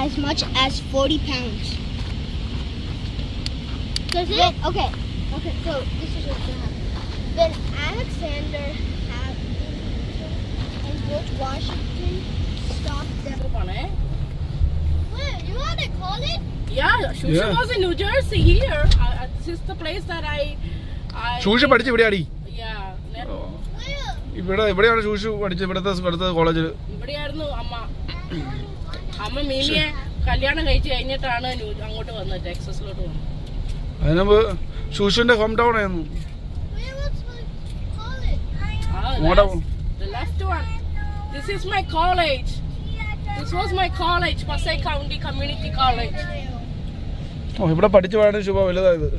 as much as 40 pounds. Does it? Okay. Okay, so this is what's going to happen. When Alexander and George Washington stopped them. Wait, you know what they call it? Yeah, Shusha was in New Jersey here. This is the place that I Shusha പഠിച്ചു ഇവിടെയാടി. Yeah. ഇവിടെയാണ് ഷൂഷു പഠിച്ചത്. ഇവിടുത്തെ കോളേജിൽ. ഇവിടെയായിരുന്നു അമ്മ. അമ്മ മീമിയെ കല്യാണം കഴിച്ച് കഴിഞ്ഞിട്ടാണ് അങ്ങോട്ട് വന്നത്, ടെക്സസിലോട്ട് വന്നത്. അതിനുമ്പ് ഷൂഷുവിന്റെ ഹോം ടൗൺ ആയിരുന്നു. The left one. This is my college. This was my college, Passaic County Community College. ഇവിടെ പഠിച്ചു പോയാണ് ശുഭ വലുതായത്.